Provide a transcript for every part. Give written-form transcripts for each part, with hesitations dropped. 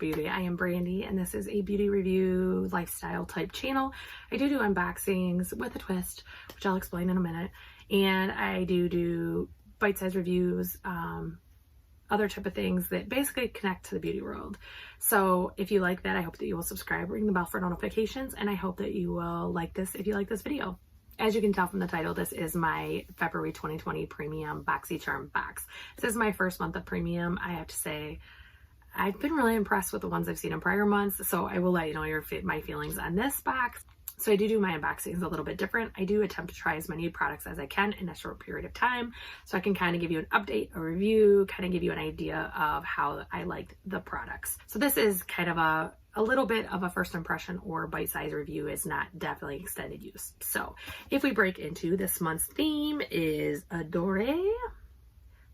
Beauty. I am Brandy, and this is a beauty review lifestyle type channel. I do unboxings with a twist, which I'll explain in a minute, and I do bite-sized reviews, other type of things that basically connect to the beauty world. So if you like that, I hope that you will subscribe, ring the bell for notifications, and I hope that you will like this if you like this video. As you can tell from the title, this is my February 2020 premium BOXYCHARM box. This is my first month of premium. I have to say, I've been really impressed with the ones I've seen in prior months, so I will let you know my feelings on this box. So I do my unboxings a little bit different. I do attempt to try as many products as I can in a short period of time, so I can kind of give you an update, a review, kind of give you an idea of how I like the products. So this is kind of a little bit of a first impression or bite-sized review, is not definitely extended use. So if we break into this month's theme is Adore.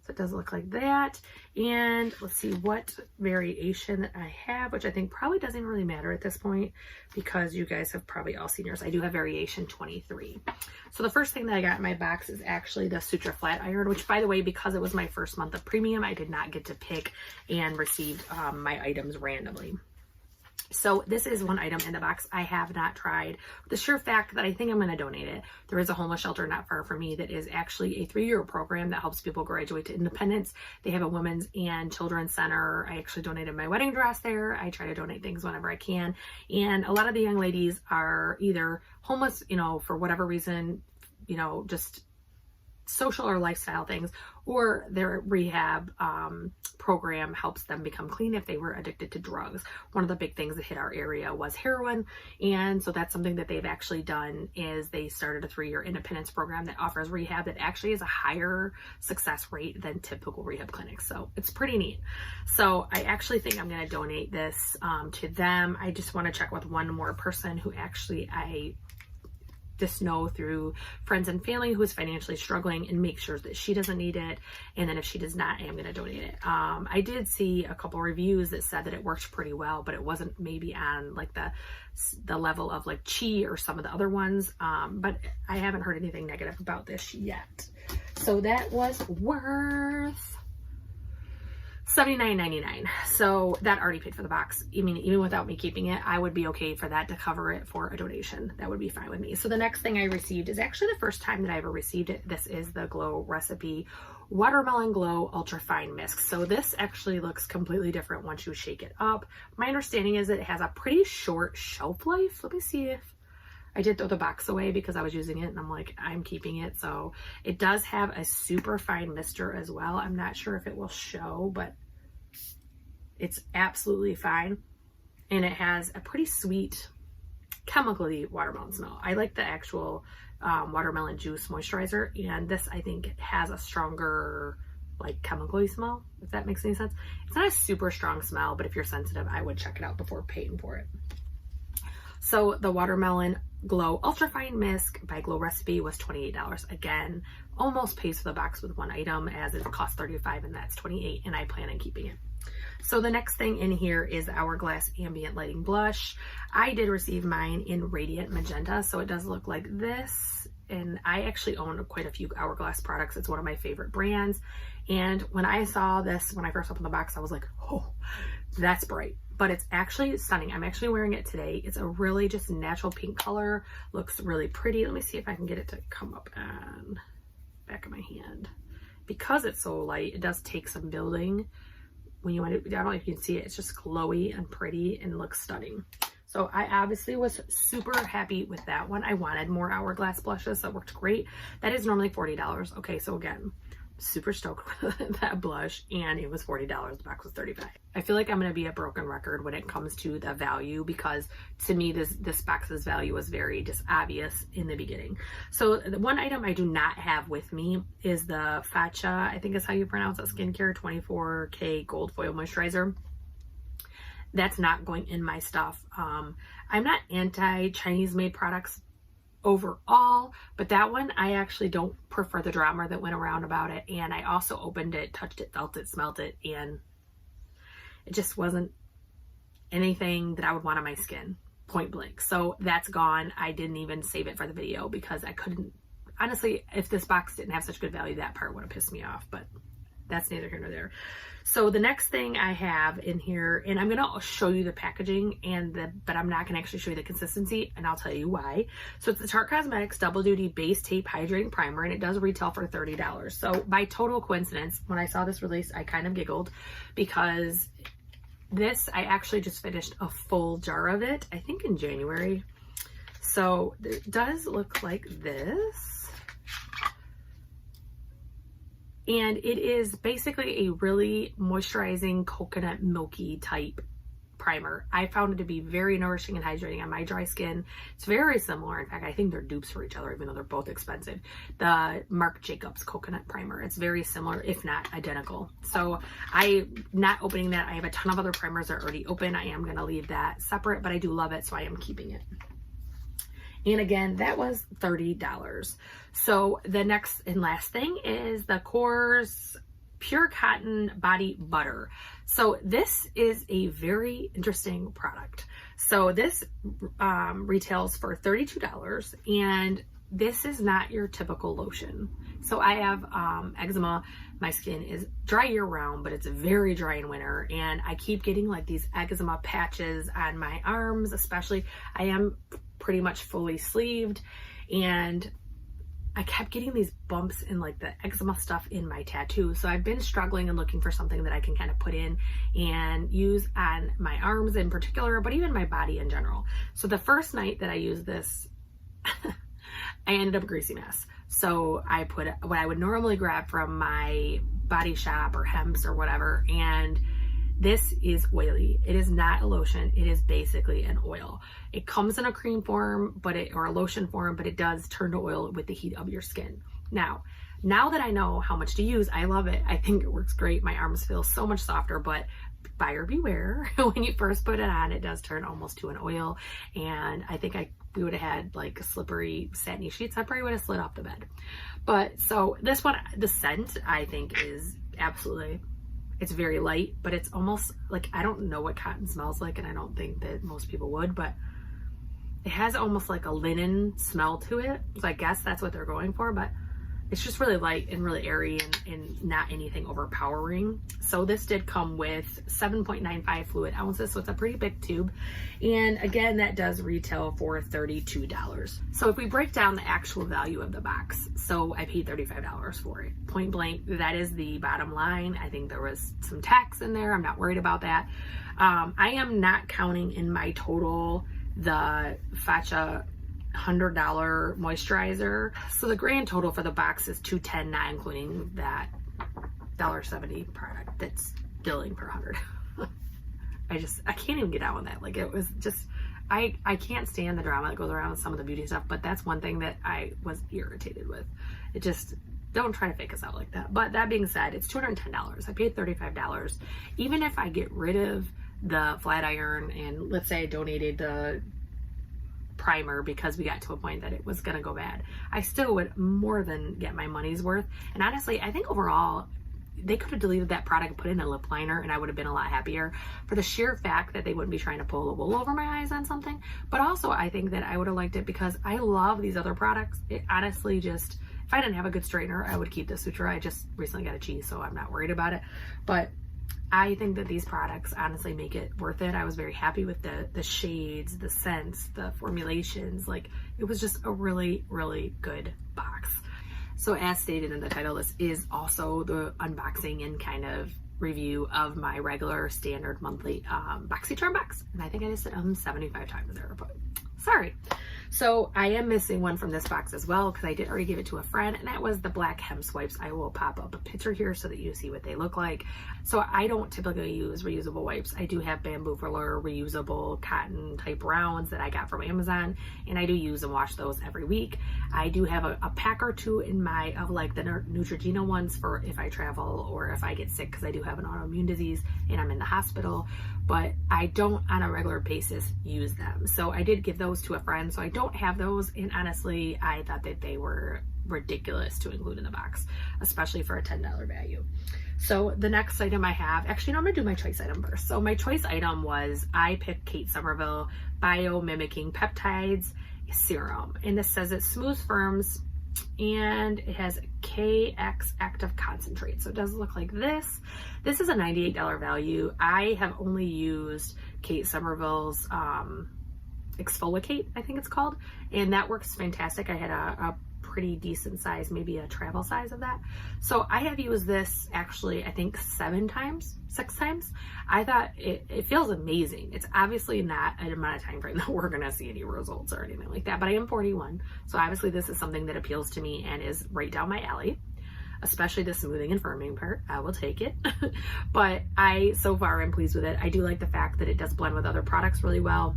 So it does look like that. And let's see what variation that I have, which I think probably doesn't really matter at this point because you guys have probably all seen yours. I do have variation 23. So the first thing that I got in my box is actually the Sutra flat iron, which, by the way, because it was my first month of premium, I did not get to pick and receive my items randomly. So this is one item in the box I have not tried. The sure fact that I think I'm going to donate it. There is a homeless shelter not far from me that is actually a 3-year program that helps people graduate to independence. They have a women's and children's center. I actually donated my wedding dress there. I try to donate things whenever I can. And a lot of the young ladies are either homeless, for whatever reason, just social or lifestyle things, or their rehab program helps them become clean if they were addicted to drugs. One of the big things that hit our area was heroin, and so that's something that they've actually done is they started a 3-year independence program that offers rehab that actually is a higher success rate than typical rehab clinics. So it's pretty neat. So I actually think I'm going to donate this to them. I just want to check with one more person who actually I just know through friends and family who is financially struggling, and make sure that she doesn't need it. And then if she does not, I am going to donate it. I did see a couple reviews that said that it worked pretty well, but it wasn't maybe on like the level of like Chi or some of the other ones. But I haven't heard anything negative about this yet. So that was worth $79.99. So that already paid for the box. I mean, even without me keeping it, I would be okay for that to cover it for a donation. That would be fine with me. So the next thing I received is actually the first time that I ever received it. This is the Glow Recipe Watermelon Glow Ultra Fine Mist. So this actually looks completely different once you shake it up. My understanding is it has a pretty short shelf life. Let me see if I did throw the box away because I was using it and I'm like, I'm keeping it. So it does have a super fine mister as well. I'm not sure if it will show, but it's absolutely fine. And it has a pretty sweet chemically watermelon smell. I like the actual watermelon juice moisturizer, and this I think has a stronger like chemically smell, if that makes any sense. It's not a super strong smell, but if you're sensitive, I would check it out before paying for it. So the Watermelon Glow Ultra Fine Mist by Glow Recipe was $28. Again, almost pays for the box with one item, as it costs $35 and that's $28, and I plan on keeping it. So the next thing in here is the Hourglass Ambient Lighting Blush. I did receive mine in Radiant Magenta, so it does look like this. And I actually own quite a few Hourglass products. It's one of my favorite brands. And when I saw this, when I first opened the box, I was like, oh, that's bright. But it's actually stunning. I'm actually wearing it today. It's a really just natural pink color. Looks really pretty. Let me see if I can get it to come up on the back of my hand. Because it's so light, it does take some building. When you want it, I don't know if you can see it, it's just glowy and pretty and looks stunning. So I obviously was super happy with that one. I wanted more Hourglass blushes, that worked great. That is normally $40. Okay, so again, super stoked with that blush, and it was $40. The box was $35. I feel like I'm going to be a broken record when it comes to the value, because to me this box's value was very just obvious in the beginning. So the one item I do not have with me is the Facha, I think is how you pronounce it, skincare 24K gold foil moisturizer. That's not going in my stuff. I'm not anti-Chinese made products overall, but that one I actually don't prefer the drama that went around about it. And I also opened it, touched it, felt it, smelled it, and it just wasn't anything that I would want on my skin, point blank. So that's gone. I didn't even save it for the video because I couldn't, honestly, if this box didn't have such good value, that part would have pissed me off, but that's neither here nor there. So the next thing I have in here, and I'm going to show you the packaging but I'm not going to actually show you the consistency, and I'll tell you why. So it's the Tarte Cosmetics Double Duty Base Tape Hydrating Primer, and it does retail for $30. So by total coincidence, when I saw this release, I kind of giggled because I actually just finished a full jar of it, I think in January. So it does look like this. And it is basically a really moisturizing coconut milky type primer. I found it to be very nourishing and hydrating on my dry skin. It's very similar. In fact, I think they're dupes for each other, even though they're both expensive. The Marc Jacobs coconut primer. It's very similar, if not identical. So I'm not opening that. I have a ton of other primers that are already open. I am going to leave that separate, but I do love it, so I am keeping it. And again, that was $30. So the next and last thing is the Kors Pure Cotton Body Butter. So this is a very interesting product. So this retails for $32, and this is not your typical lotion. So I have eczema. My skin is dry year round, but it's very dry in winter, and I keep getting like these eczema patches on my arms, especially. I am pretty much fully sleeved, and I kept getting these bumps in like the eczema stuff in my tattoo. So I've been struggling and looking for something that I can kind of put in and use on my arms in particular, but even my body in general. So the first night that I used this, I ended up a greasy mess. So I put what I would normally grab from my Body Shop or Hemp's or whatever, and this is oily. It is not a lotion. It is basically an oil. It comes in a cream form, or a lotion form, but it does turn to oil with the heat of your skin. Now that I know how much to use, I love it. I think it works great. My arms feel so much softer, but buyer beware. When you first put it on, it does turn almost to an oil. And I think we would have had like slippery satiny sheets. I probably would have slid off the bed. But so this one, the scent, I think is absolutely, it's very light, but it's almost like, I don't know what cotton smells like, and I don't think that most people would, but it has almost like a linen smell to it. So I guess that's what they're going for, but it's just really light and really airy and not anything overpowering. So this did come with 7.95 fluid ounces, so it's a pretty big tube. And again, that does retail for $32. So if we break down the actual value of the box, so I paid $35 for it. Point blank, that is the bottom line. I think there was some tax in there. I'm not worried about that. I am not counting in my total the Facha $100 moisturizer. So the grand total for the box is $210, not including that $1.70 product that's billing per 100. I can't even get out on that. Like, it was just, I can't stand the drama that goes around with some of the beauty stuff, but that's one thing that I was irritated with. It just, don't try to fake us out like that. But that being said, it's $210. I paid $35. Even if I get rid of the flat iron, and let's say I donated the primer because we got to a point that it was gonna go bad, I still would more than get my money's worth. And honestly, I think overall they could have deleted that product and put in a lip liner, and I would have been a lot happier, for the sheer fact that they wouldn't be trying to pull the wool over my eyes on something. But also I think that I would have liked it because I love these other products. It honestly just, if I didn't have a good straightener, I would keep the Sutra. I just recently got a cheese, so I'm not worried about it. But I think that these products honestly make it worth it. I was very happy with the shades, the scents, the formulations. Like, it was just a really, really good box. So as stated in the title, this is also the unboxing and kind of review of my regular standard monthly BOXYCHARM box. And I think I just said 75 times there, but sorry. So I am missing one from this box as well, because I did already give it to a friend, and that was the black Hemp's wipes. I will pop up a picture here so that you see what they look like. So I don't typically use reusable wipes. I do have bamboo filler reusable cotton type rounds that I got from Amazon, and I do use and wash those every week. I do have a pack or two in my, of like the Neutrogena ones for if I travel or if I get sick, because I do have an autoimmune disease and I'm in the hospital, but I don't on a regular basis use them. So I did give those to a friend, so I don't have those, and honestly I thought that they were ridiculous to include in the box, especially for a $10 value. So the next item I have, actually no, I'm gonna do my choice item first. So my choice item was, I picked Kate Somerville Bio-Mimicking Peptides Serum, and this says it smooths, firms, and it has KX Active Concentrate. So it does look like this. This is a $98 value. I have only used Kate Somerville's Exfoliate, I think it's called, and that works fantastic. I had a pretty decent size, maybe a travel size of that. So I have used this actually, I think 6 times. I thought it feels amazing. It's obviously not an amount of time frame that we're gonna see any results or anything like that, but I am 41. So obviously this is something that appeals to me and is right down my alley, especially the smoothing and firming part. I will take it. But so far I'm pleased with it. I do like the fact that it does blend with other products really well.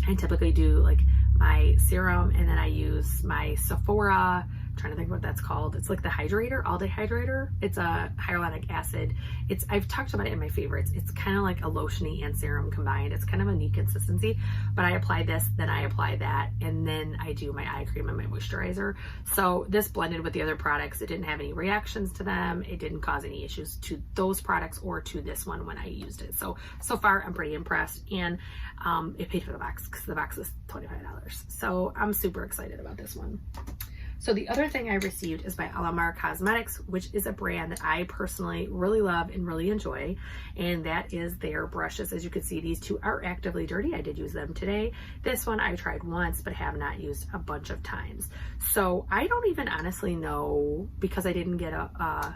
I typically do like my serum, and then I use my Sephora, I'm trying to think what that's called. It's like the hydrator, all day hydrator. It's a hyaluronic acid. I've talked about it in my favorites. It's kind of like a lotiony and serum combined. It's kind of a neat consistency, but I apply this, then I apply that, and then I do my eye cream and my moisturizer. So this blended with the other products. It didn't have any reactions to them. It didn't cause any issues to those products or to this one when I used it. So far I'm pretty impressed, and it paid for the box because the box is $25. So I'm super excited about this one. So the other thing I received is by Alamar Cosmetics, which is a brand that I personally really love and really enjoy. And that is their brushes. As you can see, these two are actively dirty. I did use them today. This one I tried once, but have not used a bunch of times. So I don't even honestly know, because I didn't get a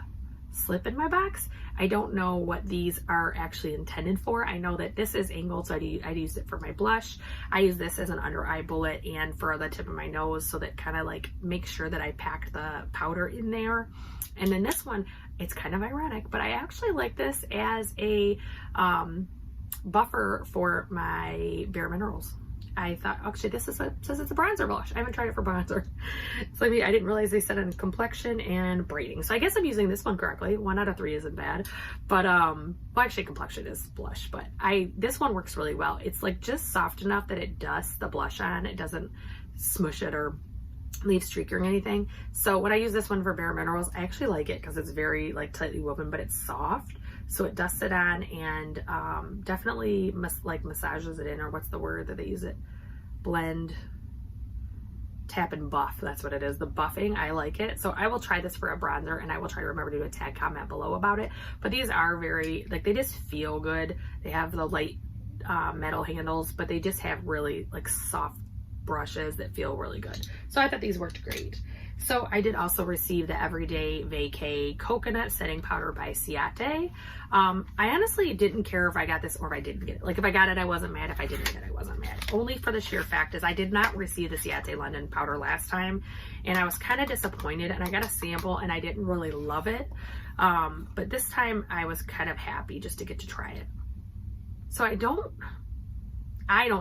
slip in my box, I don't know what these are actually intended for. I know that this is angled, so I'd use it for my blush. I use this as an under eye bullet and for the tip of my nose, so that kind of like makes sure that I packed the powder in there. And then this one, it's kind of ironic, but I actually like this as a buffer for my Bare Minerals. I thought, actually, this says it's a bronzer blush. I haven't tried it for bronzer. So I didn't realize they said on complexion and braiding. So I guess I'm using this one correctly. 1 out of 3 isn't bad. But, well, actually complexion is blush, but this one works really well. It's like just soft enough that it dusts the blush on. It doesn't smush it or leave streaking or anything. So when I use this one for Bare Minerals, I actually like it because it's very like tightly woven, but it's soft. So it dusts it on and definitely massages it in, or what's the word that they use it? Blend, tap and buff. That's what it is. The buffing, I like it. So I will try this for a bronzer, and I will try to remember to do a tag comment below about it. But these are very, like, they just feel good. They have the light metal handles, but they just have really like soft brushes that feel really good. So I thought these worked great. So I did also receive the Everyday Vacay Coconut Setting Powder by Ciate. I honestly didn't care if I got this or if I didn't get it. Like if I got it, I wasn't mad. If I didn't get it, I wasn't mad. Only for the sheer fact is I did not receive the Ciate London powder last time, and I was kind of disappointed, and I got a sample and I didn't really love it. But this time I was kind of happy just to get to try it. So I don't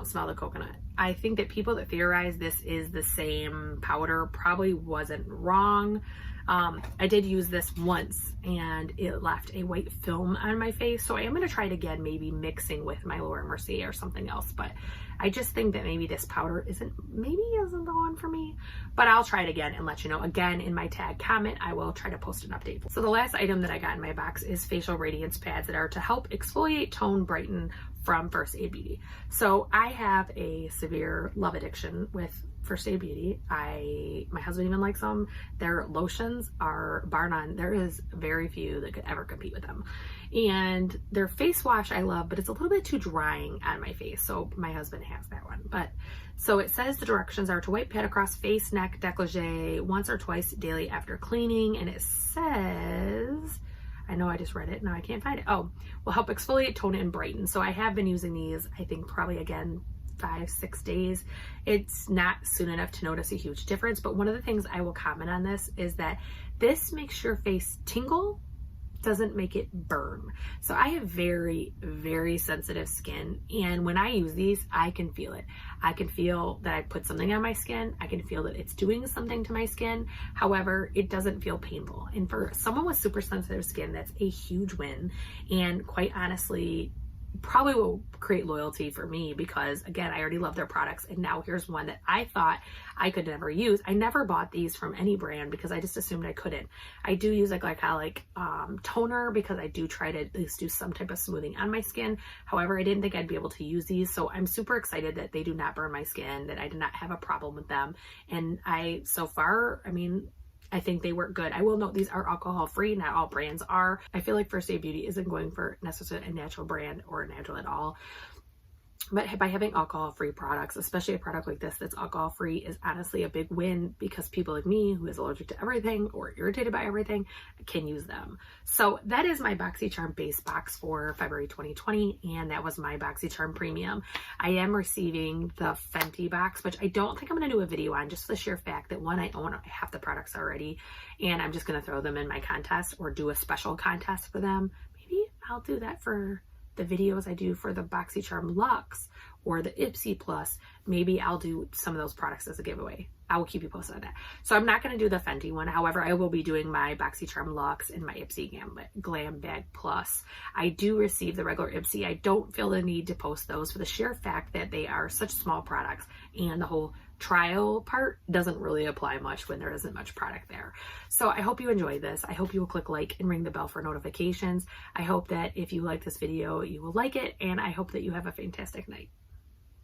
smell the coconut. I think that people that theorize this is the same powder probably wasn't wrong. I did use this once and it left a white film on my face. So I am going to try it again, maybe mixing with my Laura Mercier or something else. But I just think that maybe this powder isn't the one for me. But I'll try it again and let you know. Again, in my tag comment, I will try to post an update. So the last item that I got in my box is facial radiance pads that are to help exfoliate, tone, brighten from First Aid Beauty. So I have a severe love addiction with First Aid Beauty. My husband even likes them. Their lotions are bar none. There is very few that could ever compete with them. And their face wash I love, but it's a little bit too drying on my face. So my husband has that one. But so it says the directions are to wipe pad across face, neck, décolleté once or twice daily after cleaning. And it says, I know I just read it, now I can't find it. Oh, will help exfoliate, tone, and brighten. So I have been using these, I think probably again, 5-6 days. It's not soon enough to notice a huge difference, but one of the things I will comment on this is that this makes your face tingle, doesn't make it burn. So I have very, very sensitive skin, and when I use these, I can feel it. I can feel that I put something on my skin. I can feel that it's doing something to my skin. However, it doesn't feel painful. And for someone with super sensitive skin, that's a huge win. And quite honestly, probably will create loyalty for me because again, I already love their products, and now here's one that I thought I could never use. I never bought these from any brand because I just assumed I couldn't. I do use a glycolic toner because I do try to at least do some type of smoothing on my skin. However, I didn't think I'd be able to use these, so I'm super excited that they do not burn my skin, that I did not have a problem with them. And so far, I mean, I think they work good. I will note these are alcohol free. Not all brands are. I feel like First Aid Beauty isn't going for necessarily a natural brand or natural at all. But by having alcohol-free products, especially a product like this that's alcohol-free, is honestly a big win because people like me who is allergic to everything or irritated by everything can use them. So that is my BOXYCHARM base box for February 2020, and that was my BOXYCHARM Premium. I am receiving the Fenty box, which I don't think I'm going to do a video on, just for the sheer fact that one, I own half the products already, and I'm just going to throw them in my contest or do a special contest for them. Maybe I'll do that for the videos I do for the BOXYCHARM Luxe or the Ipsy Plus. Maybe I'll do some of those products as a giveaway. I will keep you posted on that. So I'm not going to do the Fenty one. However, I will be doing my BOXYCHARM Luxe and my Ipsy Glam Bag Plus. I do receive the regular Ipsy. I don't feel the need to post those for the sheer fact that they are such small products, and the whole trial part doesn't really apply much when there isn't much product there. So I hope you enjoy this. I hope you will click like and ring the bell for notifications. I hope that if you like this video, you will like it, and I hope that you have a fantastic night.